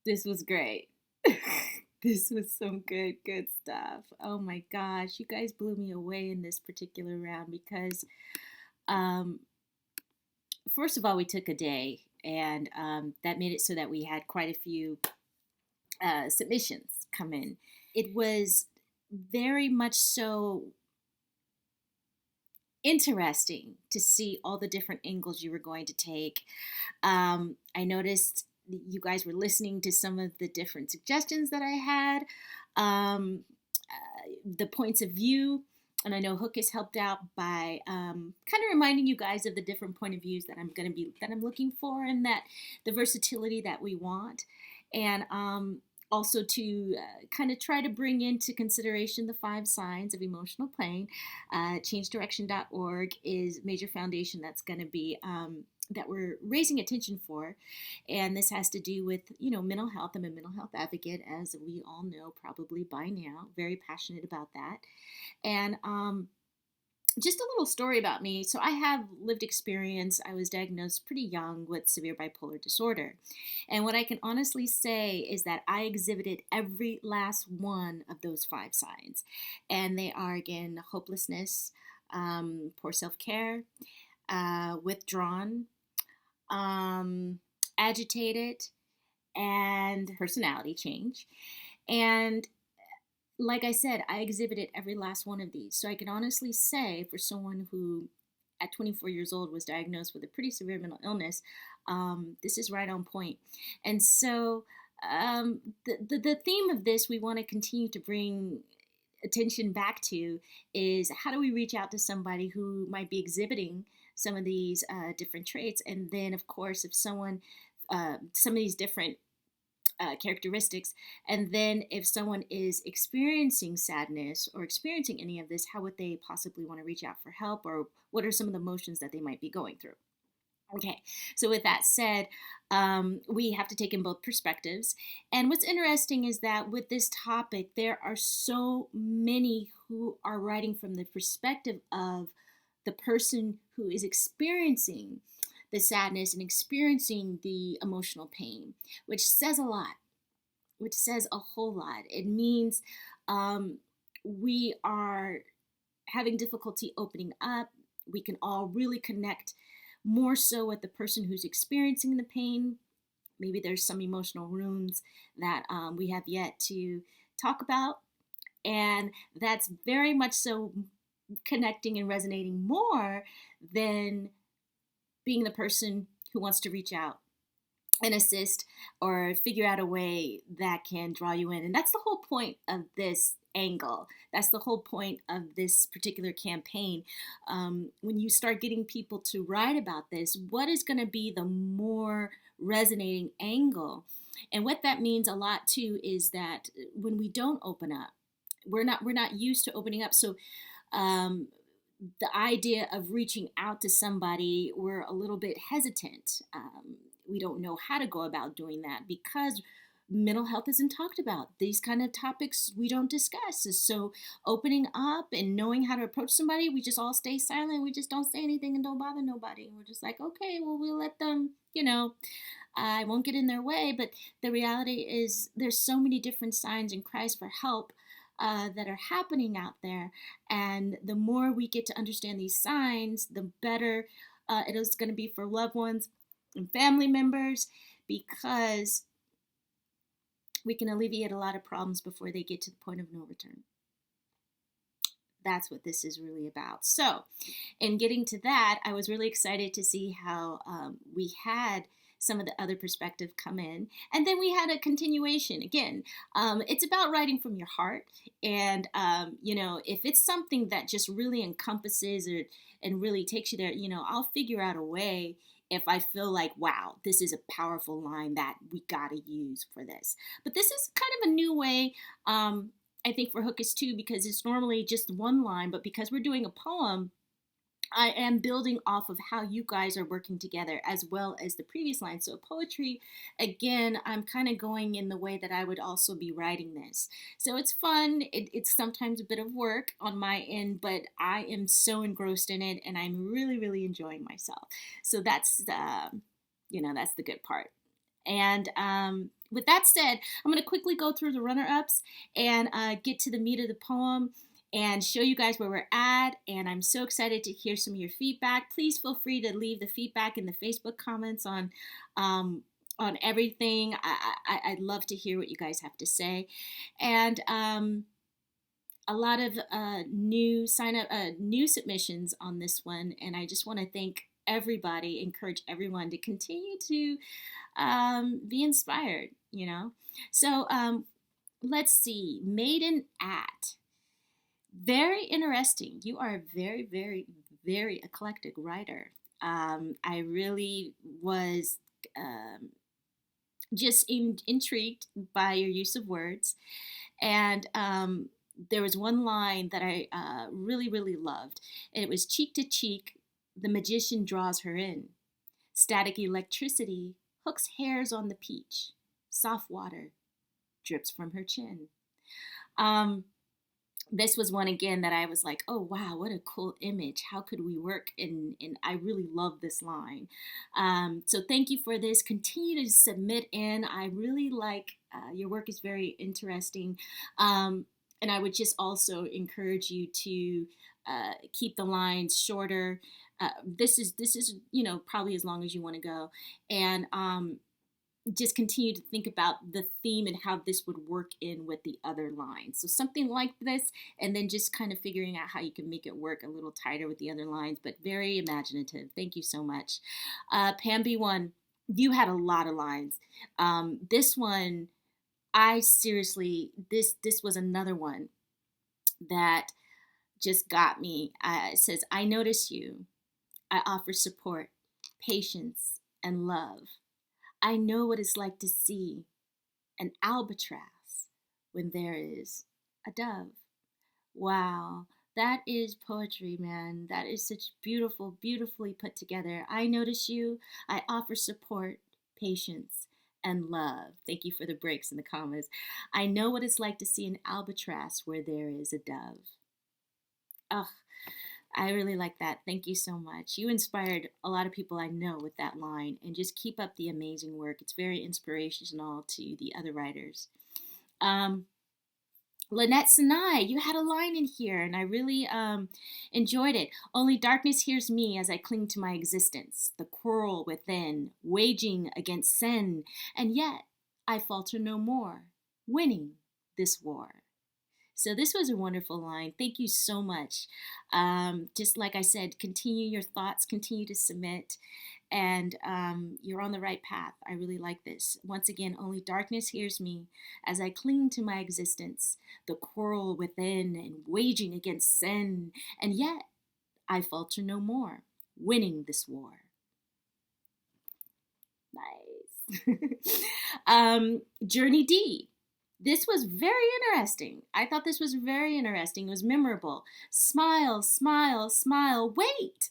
This was great. This was some good stuff. Oh my gosh, you guys blew me away in this particular round because, um, first of all, we took a day, and that made it so that we had quite a few submissions come in. It was very much so interesting to see all the different angles you were going to take. I noticed you guys were listening to some of the different suggestions that I had, the points of view. And I know Hookist helped out by kind of reminding you guys of the different point of views that I'm looking for, and that the versatility that we want, and also to kind of try to bring into consideration the 5 signs of emotional pain. ChangeDirection.org is a major foundation that's going to be that we're raising attention for, and this has to do with mental health. I'm a mental health advocate, as we all know probably by now. Very passionate about that, and just a little story about me. So I have lived experience. I was diagnosed pretty young with severe bipolar disorder. And what I can honestly say is that I exhibited every last one of those 5 signs. And they are, again, hopelessness, poor self-care, withdrawn, agitated, and personality change. And like I said, I exhibited every last one of these. So I can honestly say, for someone who at 24 years old was diagnosed with a pretty severe mental illness, this is right on point. And so the theme of this we want to continue to bring attention back to is, how do we reach out to somebody who might be exhibiting some of these different traits? And then, of course, if someone, some of these different characteristics. And then if someone is experiencing sadness or experiencing any of this, how would they possibly want to reach out for help, or what are some of the emotions that they might be going through? Okay, so with that said, we have to take in both perspectives. And what's interesting is that with this topic, there are so many who are writing from the perspective of the person who is experiencing the sadness and experiencing the emotional pain, which says a lot, which says a whole lot. It means we are having difficulty opening up. We can all really connect more so with the person who's experiencing the pain. Maybe there's some emotional wounds that we have yet to talk about. And that's very much so connecting and resonating more than being the person who wants to reach out and assist or figure out a way that can draw you in. And that's the whole point of this angle. That's the whole point of this particular campaign. When you start getting people to write about this, what is going to be the more resonating angle? And what that means a lot too is that when we don't open up, we're not used to opening up. So the idea of reaching out to somebody, we're a little bit hesitant. We don't know how to go about doing that because mental health isn't talked about. These kind of topics we don't discuss. So opening up and knowing how to approach somebody, we just all stay silent. We just don't say anything and don't bother nobody. We're just like, okay, well, we'll let them, I won't get in their way. But the reality is there's so many different signs and cries for help that are happening out there. And the more we get to understand these signs, the better it is going to be for loved ones and family members, because we can alleviate a lot of problems before they get to the point of no return. That's what this is really about. So, in getting to that, I was really excited to see how we had some of the other perspective come in. And then we had a continuation. Again, it's about writing from your heart. And, if it's something that just really encompasses and really takes you there, I'll figure out a way if I feel like, wow, this is a powerful line that we got to use for this. But this is kind of a new way, I think, for Hookist too, because it's normally just one line. But because we're doing a poem, I am building off of how you guys are working together as well as the previous line. So poetry, again, I'm kind of going in the way that I would also be writing this. So it's fun. It's sometimes a bit of work on my end, but I am so engrossed in it and I'm really, really enjoying myself. So that's the good part. And with that said, I'm going to quickly go through the runner-ups and get to the meat of the poem and show you guys where we're at. And I'm so excited to hear some of your feedback. Please feel free to leave the feedback in the Facebook comments on everything. I'd love to hear what you guys have to say. And a lot of new submissions on this one, and I just want to thank everybody, encourage everyone to continue to be inspired. So let's see, Maiden at. Very interesting. You are a very, very, very eclectic writer. I really was just intrigued by your use of words. And there was one line that I really, really loved. And it was cheek to cheek, the magician draws her in. Static electricity hooks hairs on the peach. Soft water drips from her chin. This was one again that I was like, oh wow, what a cool image. How could we work? And I really love this line. So thank you for this. Continue to submit in. I really like your work is very interesting. And I would just also encourage you to keep the lines shorter. This is probably as long as you want to go. And just continue to think about the theme and how this would work in with the other lines. So something like this, and then just kind of figuring out how you can make it work a little tighter with the other lines, but very imaginative. Thank you so much. Pam B1, you had a lot of lines. This one, I seriously, this was another one that just got me. It says, I notice you. I offer support, patience, and love. I know what it's like to see an albatross when there is a dove. Wow, that is poetry, man. That is such beautiful, beautifully put together. I notice you. I offer support, patience, and love. Thank you for the breaks in the commas. I know what it's like to see an albatross where there is a dove. Ugh, I really like that. Thank you so much. You inspired a lot of people I know with that line, and just keep up the amazing work. It's very inspirational to the other writers. Lynette Sinai, you had a line in here, and I really enjoyed it. Only darkness hears me as I cling to my existence, the quarrel within, waging against sin, and yet I falter no more, winning this war. So this was a wonderful line. Thank you so much. Just like I said, continue your thoughts, continue to submit, and you're on the right path. I really like this. Once again, only darkness hears me as I cling to my existence, the quarrel within and waging against sin, and yet I falter no more, winning this war. Nice. Journey D. This was very interesting. I thought this was very interesting. It was memorable. Smile, smile, smile. Wait!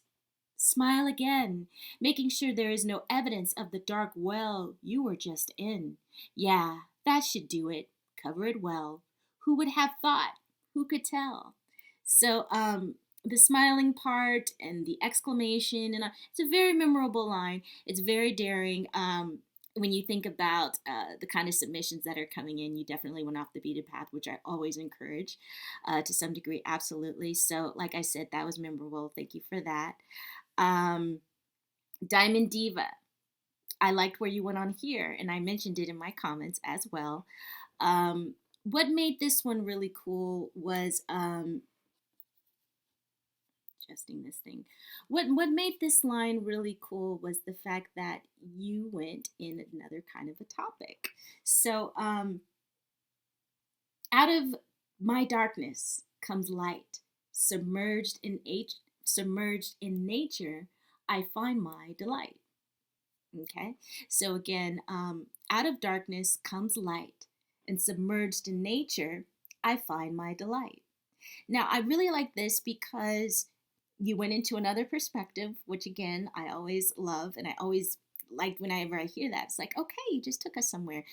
Smile again, making sure there is no evidence of the dark well you were just in. Yeah, that should do it. Cover it well. Who would have thought? Who could tell? So, the smiling part and the exclamation, and it's a very memorable line. It's very daring. When you think about the kind of submissions that are coming in, you definitely went off the beaten path, which I always encourage to some degree, absolutely. So, like I said, that was memorable. Thank you for that. Diamond Diva, I liked where you went on here, and I mentioned it in my comments as well. What made this one really cool was adjusting this thing. What made this line really cool was the fact that you went in another kind of a topic. So out of my darkness comes light, submerged in nature, I find my delight. Okay, so again, out of darkness comes light, and submerged in nature, I find my delight. Now, I really like this because you went into another perspective, which again, I always love, and I always like whenever I hear that. It's like, okay, you just took us somewhere.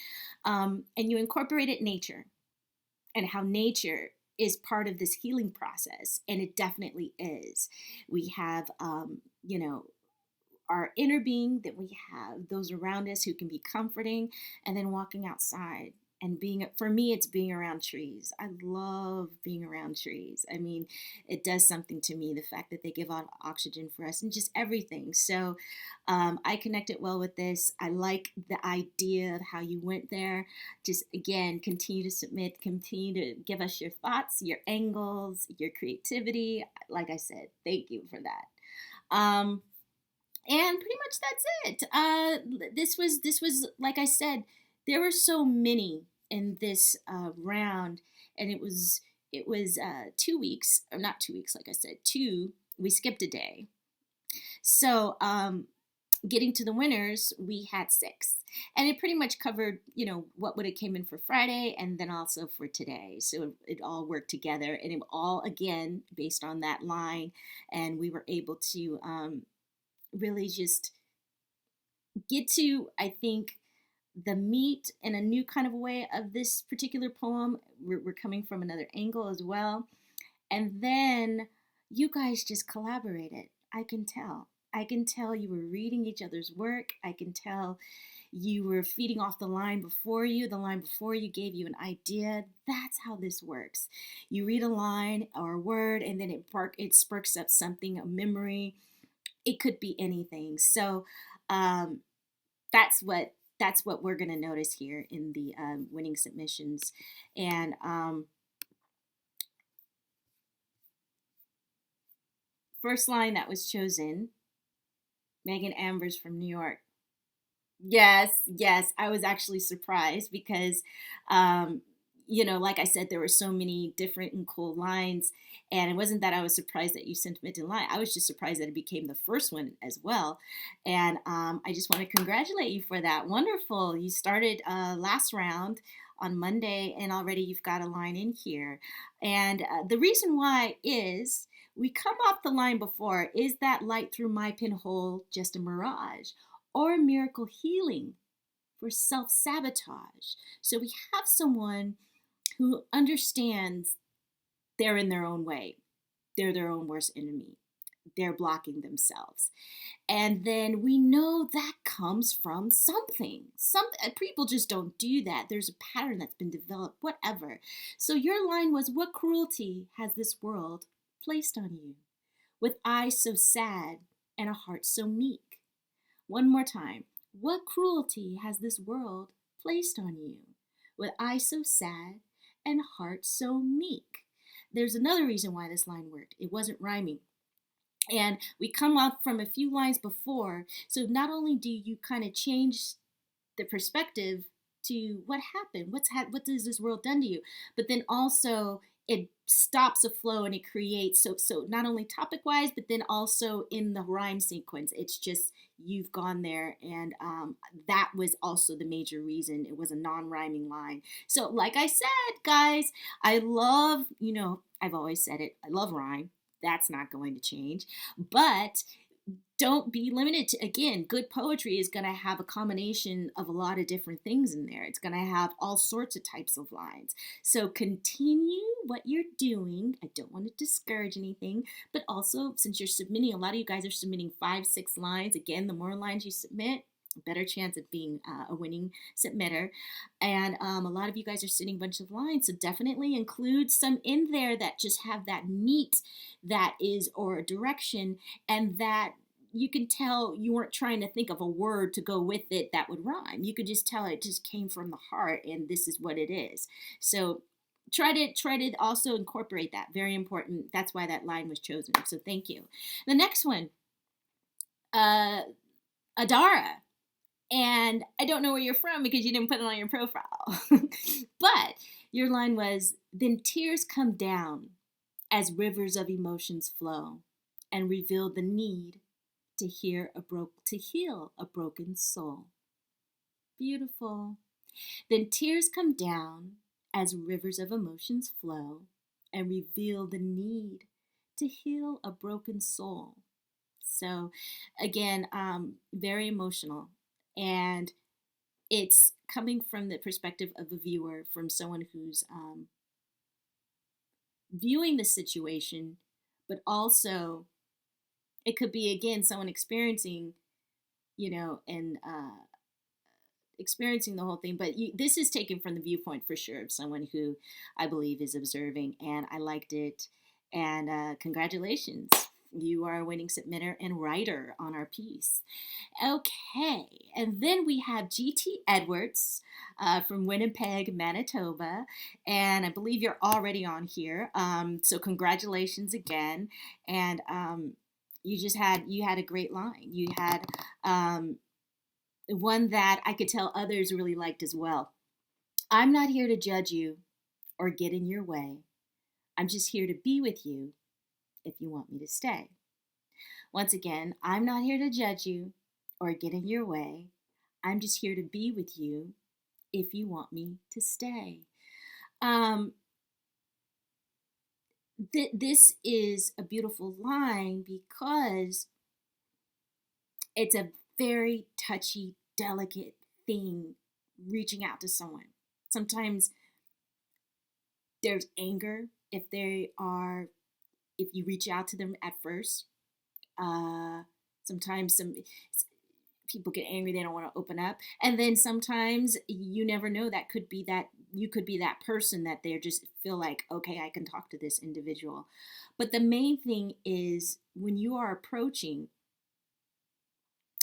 And you incorporated nature and how nature is part of this healing process, and it definitely is. We have, our inner being, that we have those around us who can be comforting, and then walking outside and being, for me, it's being around trees. I love being around trees. I mean, it does something to me, the fact that they give out oxygen for us and just everything. So I connected well with this. I like the idea of how you went there. Just again, continue to submit, continue to give us your thoughts, your angles, your creativity. Like I said, thank you for that. And pretty much that's it. This was like I said, there were so many in this round, and it was 2 weeks, or not 2 weeks, like I said, two. We skipped a day, so getting to the winners, we had six, and it pretty much covered, what would have came in for Friday, and then also for today. So it all worked together, and it all again based on that line, and we were able to really just get to, I think, the meat in a new kind of way of this particular poem. We're coming from another angle as well. And then you guys just collaborated. I can tell. I can tell you were reading each other's work. I can tell you were feeding off the line before you. The line before you gave you an idea. That's how this works. You read a line or a word, and then it sparks up something, a memory. It could be anything. So um, that's what we're going to notice here in the winning submissions. And first line that was chosen, Megan Ambers from New York. Yes, yes. I was actually surprised because, like I said, there were so many different and cool lines. And it wasn't that I was surprised that you sent it in line. I was just surprised that it became the first one as well. And I just want to congratulate you for that. Wonderful. You started last round on Monday, and already you've got a line in here. And the reason why is we come off the line before, is that light through my pinhole just a mirage? Or miracle healing for self sabotage. So we have someone who understands they're in their own way, they're their own worst enemy, they're blocking themselves. And then we know that comes from something. Some people just don't do that. There's a pattern that's been developed, whatever. So your line was, what cruelty has this world placed on you? With eyes so sad and a heart so meek. One more time. What cruelty has this world placed on you? With eyes so sad and heart so meek. There's another reason why this line worked. It wasn't rhyming. And we come up from a few lines before. So not only do you kind of change the perspective to what happened, what does this world done to you, but then also it stops a flow and it creates, so not only topic wise, but then also in the rhyme sequence, it's just you've gone there. And that was also the major reason it was a non-rhyming line. So like I said, guys, I love, I've always said it, I love rhyme. That's not going to change. But don't be limited to, again, good poetry is going to have a combination of a lot of different things in there. It's going to have all sorts of types of lines. So continue what you're doing. I don't want to discourage anything, but also, since you're submitting, a lot of you guys are submitting 5-6 lines. Again, the more lines you submit, a better chance of being a winning submitter. And a lot of you guys are sending a bunch of lines, so definitely include some in there that just have that meat that is, or a direction, and that you can tell you weren't trying to think of a word to go with it that would rhyme. You could just tell it just came from the heart, and this is what it is. So try to also incorporate that. Very important. That's why that line was chosen. So thank you. The next one, Adara. And I don't know where you're from because you didn't put it on your profile. But your line was, then tears come down as rivers of emotions flow and reveal the need to heal a broken soul. Beautiful. Then tears come down as rivers of emotions flow and reveal the need to heal a broken soul. So again, very emotional. And it's coming from the perspective of a viewer, from someone who's viewing the situation, but also it could be, again, someone experiencing and experiencing the whole thing. But this is taken from the viewpoint for sure of someone who I believe is observing, and I liked it. And congratulations. You are a winning submitter and writer on our piece. Okay, and then we have GT Edwards from Winnipeg, Manitoba, and I believe you're already on here. So congratulations again, and you had a great line. You had one that I could tell others really liked as well. I'm not here to judge you or get in your way. I'm just here to be with you if you want me to stay. Once again, I'm not here to judge you or get in your way. I'm just here to be with you if you want me to stay. This is a beautiful line because it's a very touchy, delicate thing, reaching out to someone. Sometimes there's anger if you reach out to them at first. Sometimes some people get angry, they don't want to open up, and then sometimes you never know, you could be that person that they just feel like, okay, I can talk to this individual. But the main thing is when you are approaching,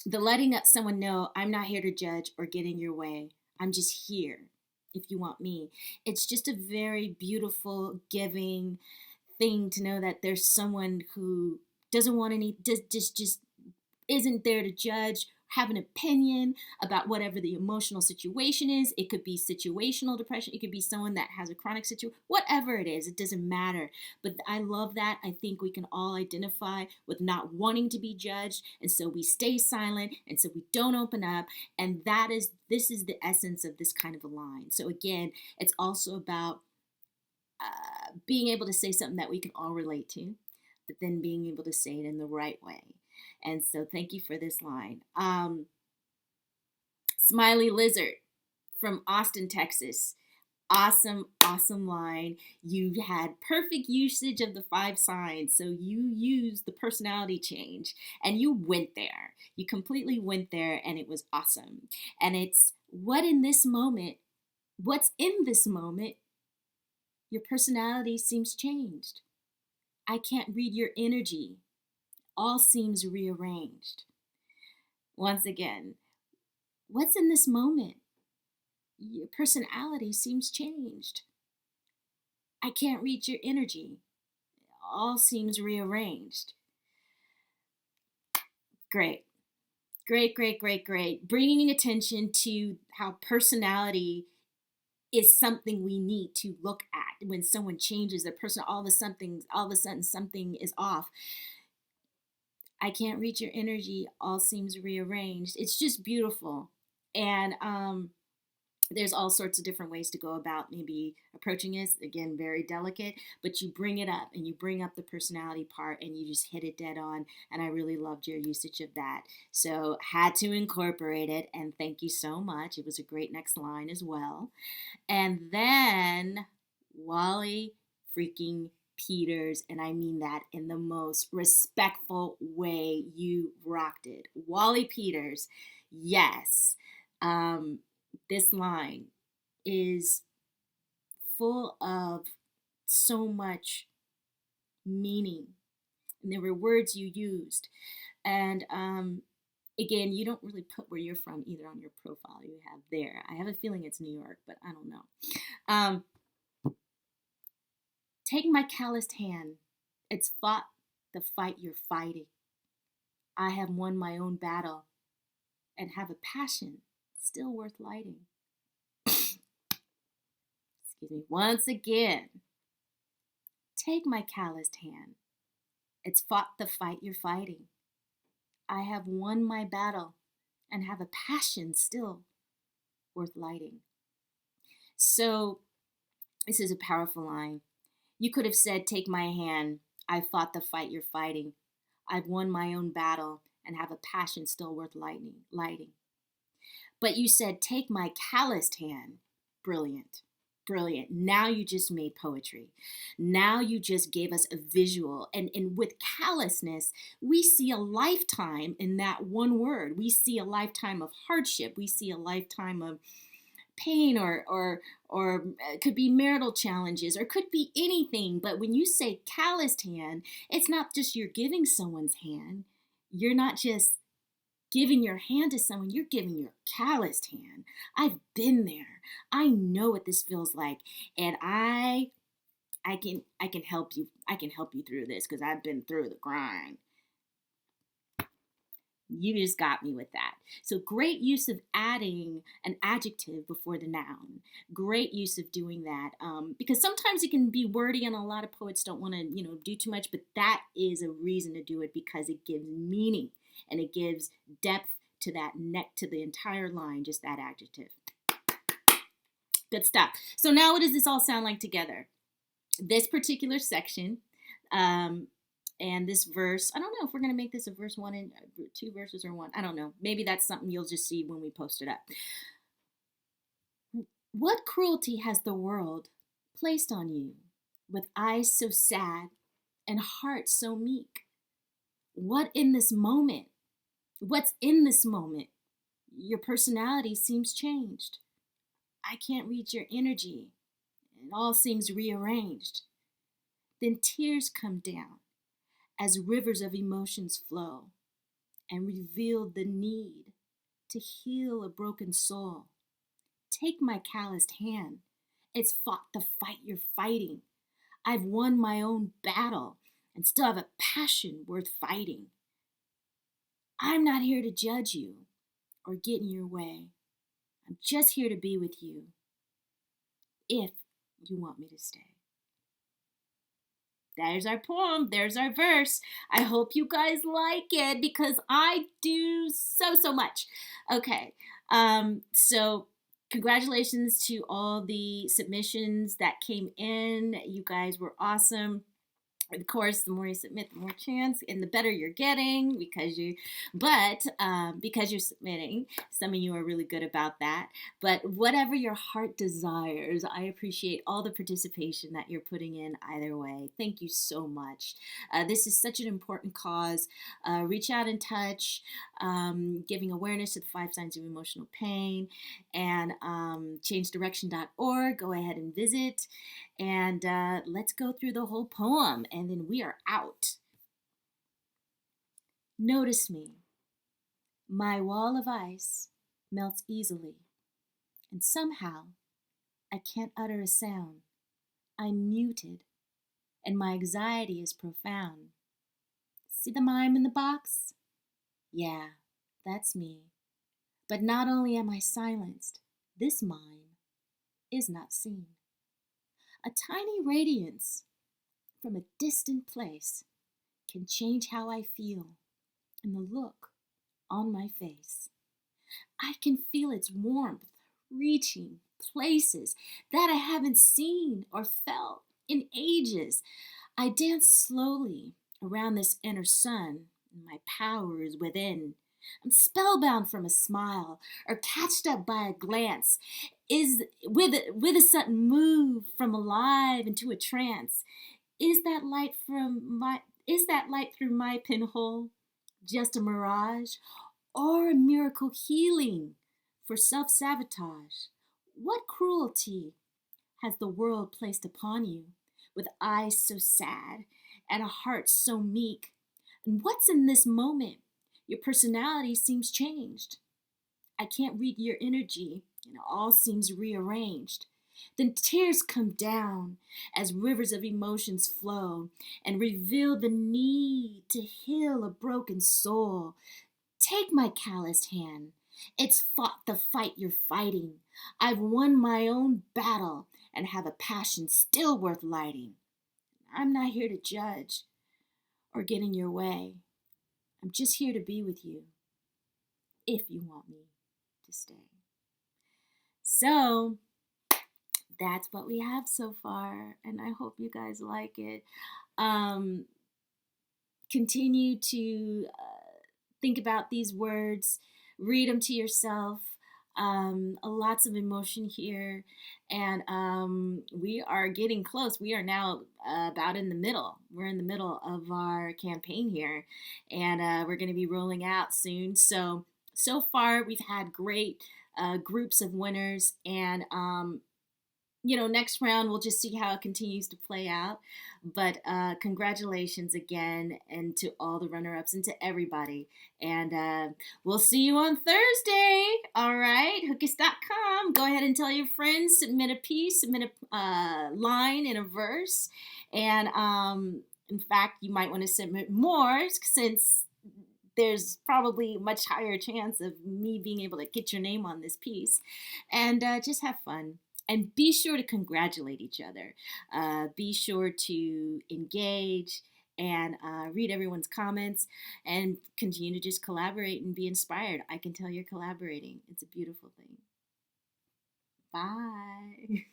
the letting someone know, I'm not here to judge or get in your way. I'm just here if you want me. It's just a very beautiful, giving thing to know that there's someone who doesn't want any, just isn't there to judge, have an opinion about whatever the emotional situation is. It could be situational depression. It could be someone that has a chronic situation, whatever it is, it doesn't matter. But I love that. I think we can all identify with not wanting to be judged. And so we stay silent. And so we don't open up. And this is the essence of this kind of a line. So again, it's also about being able to say something that we can all relate to, but then being able to say it in the right way. And so thank you for this line. Smiley Lizard from Austin, Texas. Awesome, awesome line. You had perfect usage of the 5 signs. So you used the personality change and you went there. You completely went there and it was awesome. And it's what's in this moment, your personality seems changed. I can't read your energy. All seems rearranged. Once again, what's in this moment? Your personality seems changed. I can't read your energy. All seems rearranged. Great. Great, great, great, great. Bringing attention to how personality is something we need to look at when someone changes their person. All of a sudden something is off. I can't reach your energy. All seems rearranged. It's just beautiful. And there's all sorts of different ways to go about maybe approaching this. Again, very delicate, but you bring it up and you bring up the personality part and you just hit it dead on. And I really loved your usage of that. So had to incorporate it. And thank you so much. It was a great next line as well. And then Wally freaking Peters, and I mean that in the most respectful way. You rocked it. Wally Peters, yes. This line is full of so much meaning. And there were words you used. And again, you don't really put where you're from either on your profile you have there. I have a feeling it's New York, but I don't know. Take my calloused hand. It's fought the fight you're fighting. I have won my own battle and have a passion still worth lighting. Excuse me. Once again, take my calloused hand. It's fought the fight you're fighting. I have won my battle and have a passion still worth lighting. So this is a powerful line. You could have said, take my hand. I fought the fight you're fighting. I've won my own battle and have a passion still worth lighting. But you said, take my calloused hand. Brilliant. Brilliant. Now you just made poetry. Now you just gave us a visual. And with callousness, we see a lifetime in that one word. We see a lifetime of hardship. We see a lifetime of pain, or it could be marital challenges, or could be anything. But when you say calloused hand, it's not just you're giving someone's hand. You're not just giving your hand to someone, you're giving your calloused hand. I've been there. I know what this feels like, and I can help you. I can help you through this because I've been through the grind. You just got me with that. So great use of adding an adjective before the noun. Great use of doing that, because sometimes it can be wordy, and a lot of poets don't want to, do too much. But that is a reason to do it, because it gives meaning and it gives depth to that neck, to the entire line. Just that adjective. Good stuff. So now, what does this all sound like together? This particular section. And this verse, I don't know if we're going to make this a verse 1 and 2 verses or 1. I don't know. Maybe that's something you'll just see when we post it up. What cruelty has the world placed on you, with eyes so sad and heart so meek? What's in this moment? Your personality seems changed. I can't read your energy. It all seems rearranged. Then tears come down as rivers of emotions flow, and reveal the need to heal a broken soul. Take my calloused hand. It's fought the fight you're fighting. I've won my own battle and still have a passion worth fighting. I'm not here to judge you or get in your way. I'm just here to be with you, if you want me to stay. There's our poem. There's our verse. I hope you guys like it, because I do so much. Okay. So congratulations to all the submissions that came in. You guys were awesome. Of course, the more you submit, the more chance, and the better you're getting, because you're submitting. Some of you are really good about that. But whatever your heart desires, I appreciate all the participation that you're putting in either way. Thank you so much. This is such an important cause. Reach out and touch, giving awareness to the 5 signs of emotional pain, and changedirection.org. Go ahead and visit. And let's go through the whole poem, and then we are out. Notice me. My wall of ice melts easily, and somehow I can't utter a sound. I'm muted, and my anxiety is profound. See the mime in the box? Yeah, that's me. But not only am I silenced, this mime is not seen. A tiny radiance from a distant place can change how I feel and the look on my face. I can feel its warmth reaching places that I haven't seen or felt in ages. I dance slowly around this inner sun, and my power is within. I'm spellbound from a smile, or catched up by a glance, is with a sudden move from alive into a trance. Is that light through my pinhole just a mirage, or a miracle healing for self-sabotage? What cruelty has the world placed upon you, with eyes so sad and a heart so meek? And what's in this moment? Your personality seems changed. I can't read your energy, and it all seems rearranged. Then tears come down as rivers of emotions flow, and reveal the need to heal a broken soul. Take my calloused hand. It's fought the fight you're fighting. I've won my own battle and have a passion still worth lighting. I'm not here to judge or get in your way. I'm just here to be with you, if you want me to stay. So that's what we have so far, and I hope you guys like it. Continue to think about these words, read them to yourself. Lots of emotion here, and we are getting close. We are now about in the middle. We're in the middle of our campaign here, and we're going to be rolling out soon. So far, we've had great groups of winners, and next round we'll just see how it continues to play out. But congratulations again, and to all the runner-ups and to everybody. And we'll see you on Thursday. All right, Hookist.com. Go ahead and tell your friends. Submit a piece. Submit a line in a verse. And in fact, you might want to submit more, since there's probably a much higher chance of me being able to get your name on this piece. And just have fun. And be sure to congratulate each other. Be sure to engage and read everyone's comments, and continue to just collaborate and be inspired. I can tell you're collaborating. It's a beautiful thing. Bye.